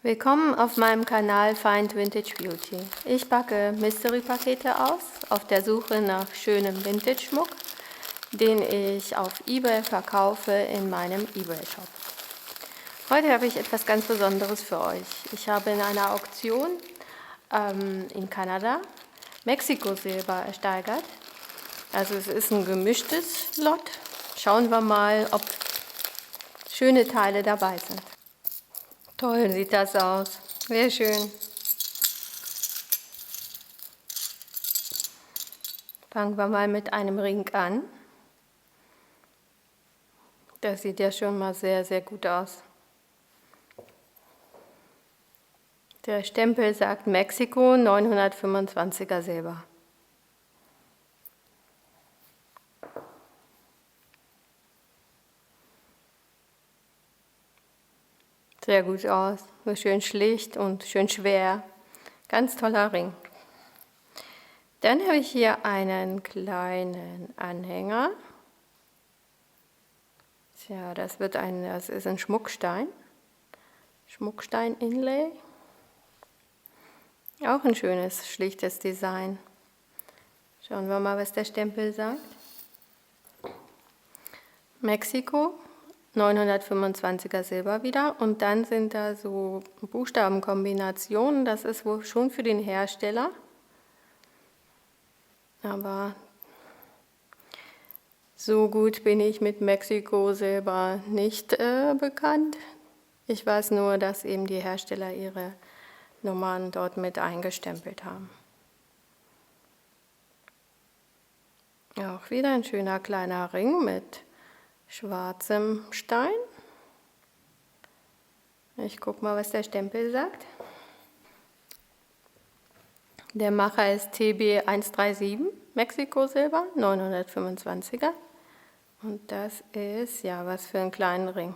Willkommen auf meinem Kanal Find Vintage Beauty. Ich packe Mystery-Pakete aus, auf der Suche nach schönem Vintage-Schmuck, den ich auf eBay verkaufe in meinem eBay-Shop. Heute habe ich etwas ganz Besonderes für euch. Ich habe in einer Auktion in Kanada Mexiko-Silber ersteigert. Also es ist ein gemischtes Lot. Schauen wir mal, ob schöne Teile dabei sind. Toll sieht das aus. Sehr schön. Fangen wir mal mit einem Ring an. Das sieht ja schon mal sehr, sehr gut aus. Der Stempel sagt Mexiko 925er Silber. Sehr gut aus. So schön schlicht und schön schwer. Ganz toller Ring. Dann habe ich hier einen kleinen Anhänger. Tja, das ist ein Schmuckstein. Schmuckstein-Inlay. Auch ein schönes, schlichtes Design. Schauen wir mal, was der Stempel sagt. Mexiko, 925er Silber wieder. Und dann sind da so Buchstabenkombinationen. Das ist wohl schon für den Hersteller. Aber so gut bin ich mit Mexiko-Silber nicht bekannt. Ich weiß nur, dass eben die Hersteller ihre Nummern dort mit eingestempelt haben. Auch wieder ein schöner kleiner Ring mit schwarzem Stein. Ich gucke mal, was der Stempel sagt. Der Macher ist TB137, Mexiko-Silber, 925er. Und das ist, ja, was für einen kleinen Ring.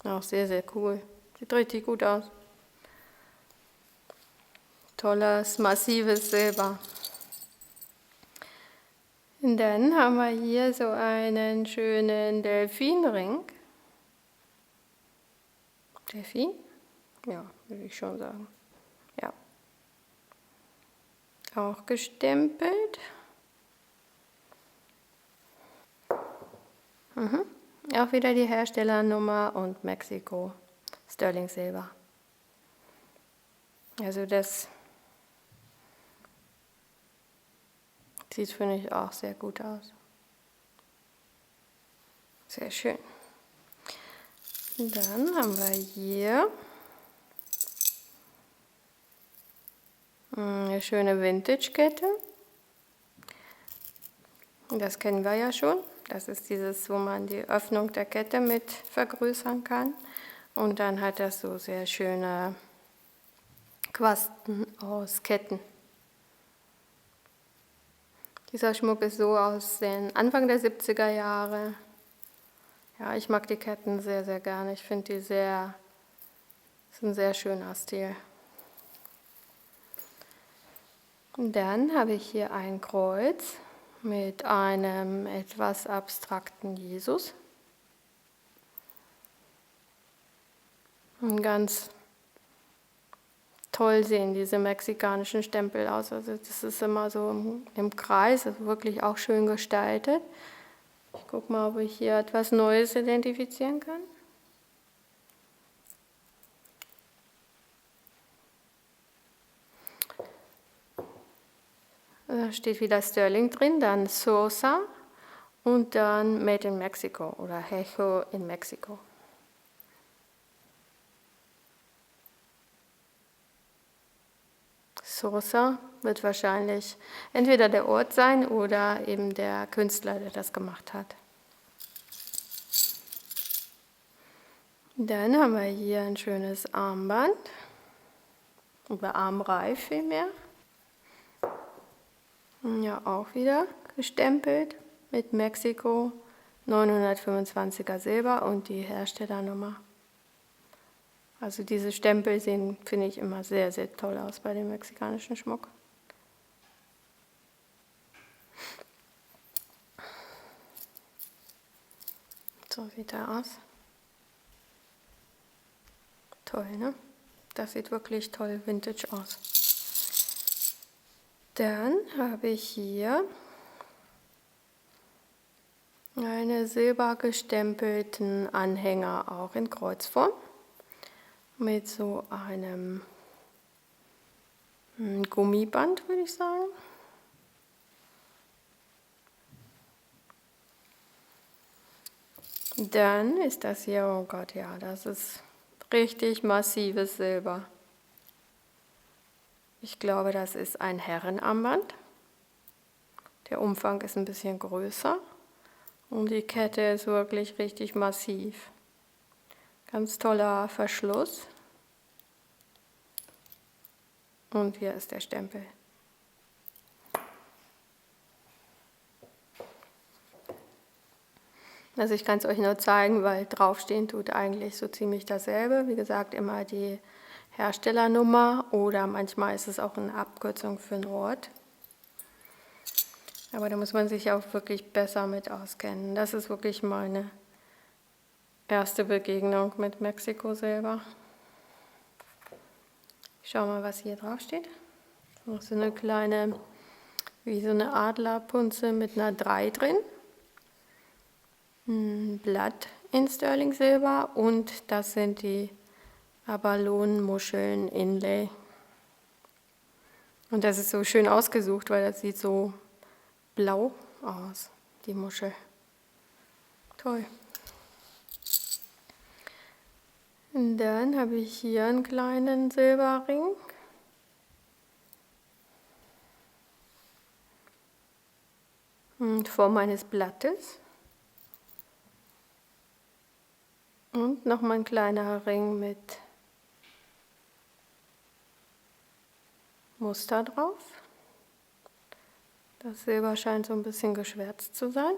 Auch sehr, sehr cool. Sieht richtig gut aus. Tolles, massives Silber. Und dann haben wir hier so einen schönen Delfinring. Delfin? Ja, würde ich schon sagen. Ja. Auch gestempelt. Auch wieder die Herstellernummer und Mexiko Sterling Silber. Also das sieht, finde ich, auch sehr gut aus. Sehr schön. Dann haben wir hier eine schöne Vintage-Kette. Das kennen wir ja schon. Das ist dieses, wo man die Öffnung der Kette mit vergrößern kann. Und dann hat das so sehr schöne Quasten aus Ketten. Dieser Schmuck ist so aus den Anfang der 70er Jahre. Ja, ich mag die Ketten sehr, sehr gerne. Ich finde die ist ein sehr schöner Stil. Und dann habe ich hier ein Kreuz mit einem etwas abstrakten Jesus. Und ganz toll sehen diese mexikanischen Stempel aus. Also das ist immer so im Kreis, ist wirklich auch schön gestaltet. Ich gucke mal, ob ich hier etwas Neues identifizieren kann. Da steht wieder Sterling drin, dann Sosa und dann Made in Mexico oder Hecho in Mexiko. Sosa wird wahrscheinlich entweder der Ort sein oder eben der Künstler, der das gemacht hat. Dann haben wir hier ein schönes Armband, oder Armreif vielmehr. Ja, auch wieder gestempelt mit Mexiko 925er Silber und die Herstellernummer. Also diese Stempel sehen, finde ich, immer sehr, sehr toll aus bei dem mexikanischen Schmuck. So sieht er aus. Toll, ne? Das sieht wirklich toll vintage aus. Dann habe ich hier einen silbergestempelten Anhänger, auch in Kreuzform, mit so einem Gummiband, würde ich sagen. Dann ist das hier, oh Gott, ja, das ist richtig massives Silber. Ich glaube, das ist ein Herrenarmband. Der Umfang ist ein bisschen größer und die Kette ist wirklich richtig massiv. Ganz toller Verschluss. Und hier ist der Stempel. Also ich kann es euch nur zeigen, weil draufstehen tut eigentlich so ziemlich dasselbe. Wie gesagt, immer die Herstellernummer oder manchmal ist es auch eine Abkürzung für einen Ort. Aber da muss man sich auch wirklich besser mit auskennen. Das ist wirklich meine erste Begegnung mit Mexiko-Silber. Ich schau mal, was hier drauf steht. Noch so eine kleine, wie so eine Adlerpunze mit einer 3 drin. Ein Blatt in Sterling Silber und das sind die Abalone-Muscheln Inlay. Und das ist so schön ausgesucht, weil das sieht so blau aus, die Muschel. Toll. Und dann habe ich hier einen kleinen Silberring. In Form eines Blattes. Und nochmal ein kleiner Ring mit Muster drauf. Das Silber scheint so ein bisschen geschwärzt zu sein.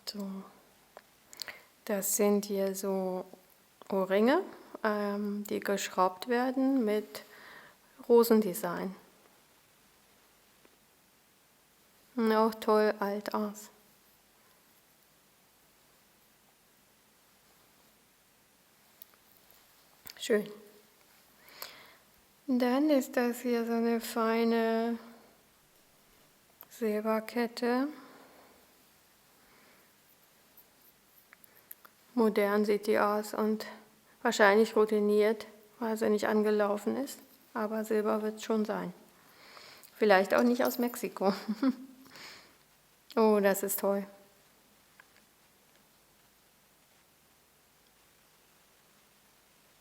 So. Das sind hier so Ohrringe, die geschraubt werden mit Rosendesign. Auch toll alt aus. Schön. Dann ist das hier so eine feine Silberkette. Modern sieht die aus und wahrscheinlich routiniert, weil sie nicht angelaufen ist. Aber Silber wird es schon sein. Vielleicht auch nicht aus Mexiko. Oh, das ist toll.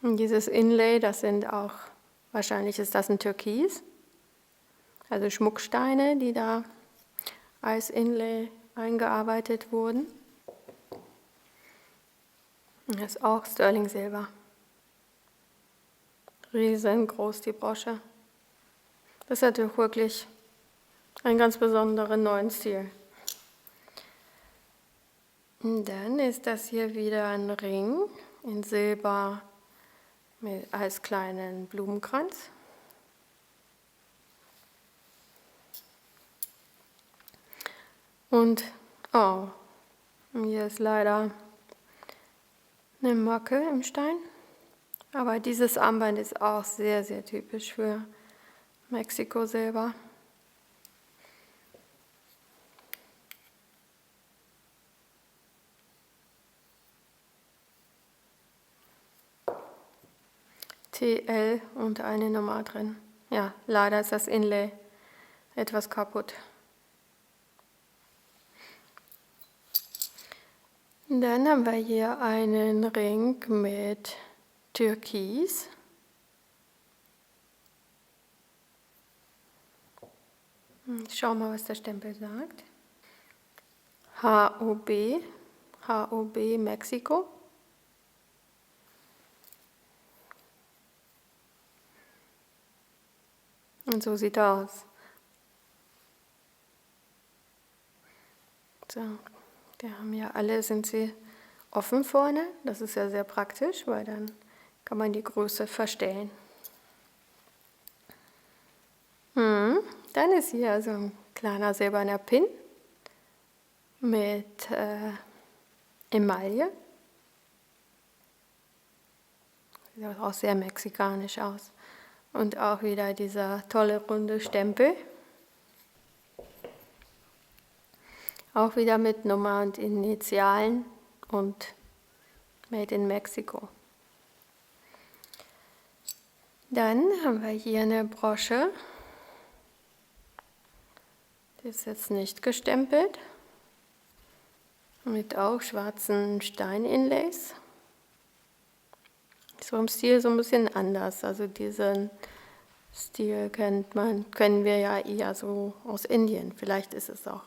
Und dieses Inlay, das sind auch, wahrscheinlich ist das ein Türkis. Also Schmucksteine, die da als Inlay eingearbeitet wurden. Das ist auch Sterling Silber. Riesengroß die Brosche. Das hat wirklich einen ganz besonderen neuen Stil. Und dann ist das hier wieder ein Ring in Silber als kleinen Blumenkranz. Und oh, hier ist leider eine Macke im Stein. Aber dieses Armband ist auch sehr, sehr typisch für Mexiko-Silber. TL und eine Nummer drin. Ja, leider ist das Inlay etwas kaputt. Dann haben wir hier einen Ring mit Türkis. Ich schau mal, was der Stempel sagt. HOB, HOB Mexiko. Und so sieht er aus. So, die haben ja alle, sind sie offen vorne. Das ist ja sehr praktisch, weil dann kann man die Größe verstellen. Dann ist hier so ein kleiner silberner Pin mit Emaille. Sieht auch sehr mexikanisch aus. Und auch wieder dieser tolle runde Stempel. Auch wieder mit Nummer und Initialen und Made in Mexico. Dann haben wir hier eine Brosche. Die ist jetzt nicht gestempelt. Mit auch schwarzen Stein-Inlays. So im Stil so ein bisschen anders. Also diesen Stil kennen wir ja eher so aus Indien. Vielleicht ist es auch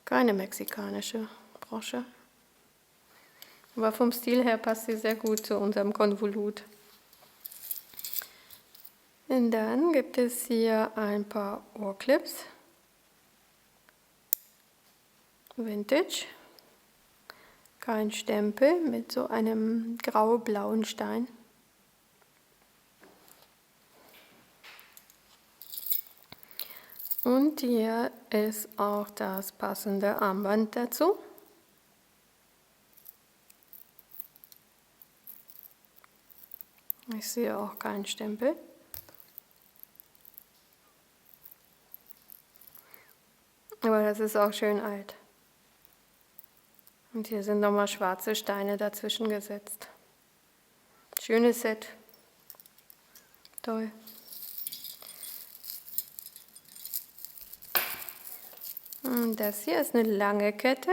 keine mexikanische Brosche. Aber vom Stil her passt sie sehr gut zu unserem Konvolut. Und dann gibt es hier ein paar Ohrclips. Vintage. Kein Stempel mit so einem grau-blauen Stein. Und hier ist auch das passende Armband dazu. Ich sehe auch keinen Stempel. Aber das ist auch schön alt. Und hier sind nochmal schwarze Steine dazwischen gesetzt. Schönes Set. Toll. Und das hier ist eine lange Kette.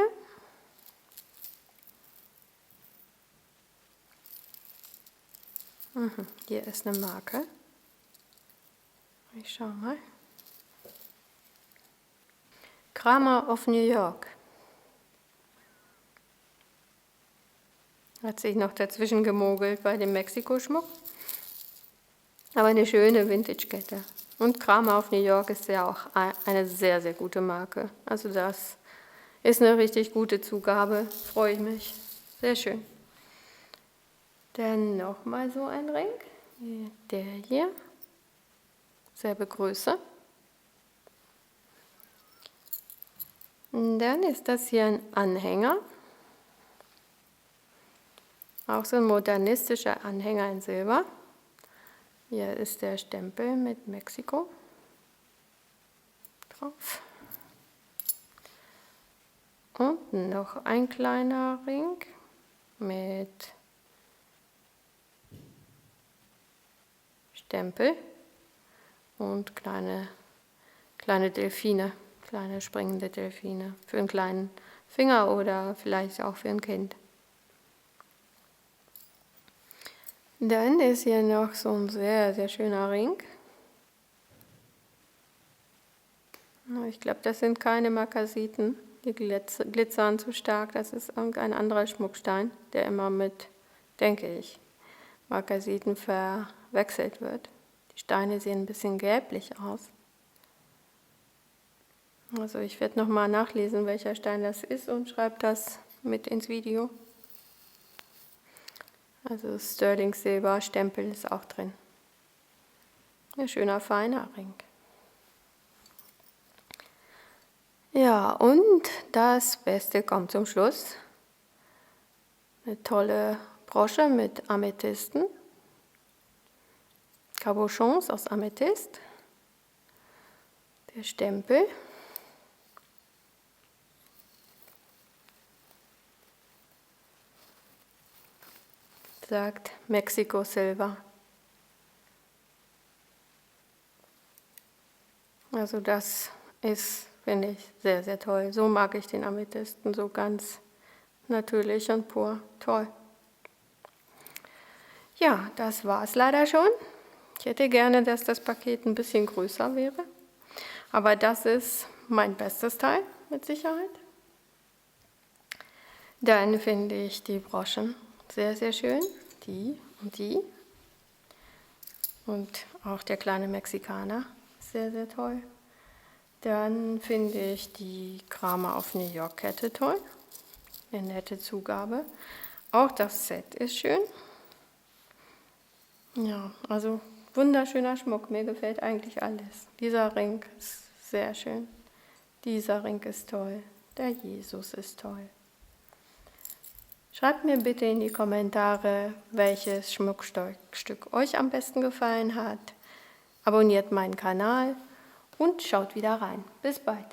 Hier ist eine Marke. Ich schau mal. Kramer of New York. Hat sich noch dazwischen gemogelt bei dem Mexiko-Schmuck. Aber eine schöne Vintage-Kette. Und Kramer of New York ist ja auch eine sehr, sehr gute Marke. Also das ist eine richtig gute Zugabe. Freue ich mich. Sehr schön. Dann nochmal so ein Ring. Der hier. Selbe Größe. Und dann ist das hier ein Anhänger. Auch so ein modernistischer Anhänger in Silber. Hier ist der Stempel mit Mexiko drauf. Und noch ein kleiner Ring mit Stempel und kleine Delfine, kleine springende Delfine für einen kleinen Finger oder vielleicht auch für ein Kind. Dann ist hier noch so ein sehr, sehr schöner Ring. Ich glaube, das sind keine Markasiten, die glitzern zu stark. Das ist irgendein anderer Schmuckstein, der immer mit, denke ich, Markasiten verwechselt wird. Die Steine sehen ein bisschen gelblich aus. Also ich werde nochmal nachlesen, welcher Stein das ist und schreibe das mit ins Video. Also Sterling Silber Stempel ist auch drin. Ein schöner, feiner Ring. Ja, und das Beste kommt zum Schluss. Eine tolle Brosche mit Amethysten. Cabochons aus Amethyst. Der Stempel. Sagt Mexico Silver. Also das ist, finde ich, sehr, sehr toll. So mag ich den Amethysten, so ganz natürlich und pur. Toll. Ja, das war es leider schon. Ich hätte gerne, dass das Paket ein bisschen größer wäre. Aber das ist mein bestes Teil, mit Sicherheit. Dann finde ich die Broschen sehr, sehr schön. Die und die. Und auch der kleine Mexikaner. Sehr, sehr toll. Dann finde ich die Kramer of New York Kette toll. Eine nette Zugabe. Auch das Set ist schön. Ja, also Wunderschöner Schmuck, mir gefällt eigentlich alles. Dieser Ring ist sehr schön. Dieser Ring ist toll. Der Jesus ist toll. Schreibt mir bitte in die Kommentare, welches Schmuckstück euch am besten gefallen hat. Abonniert meinen Kanal und schaut wieder rein. Bis bald.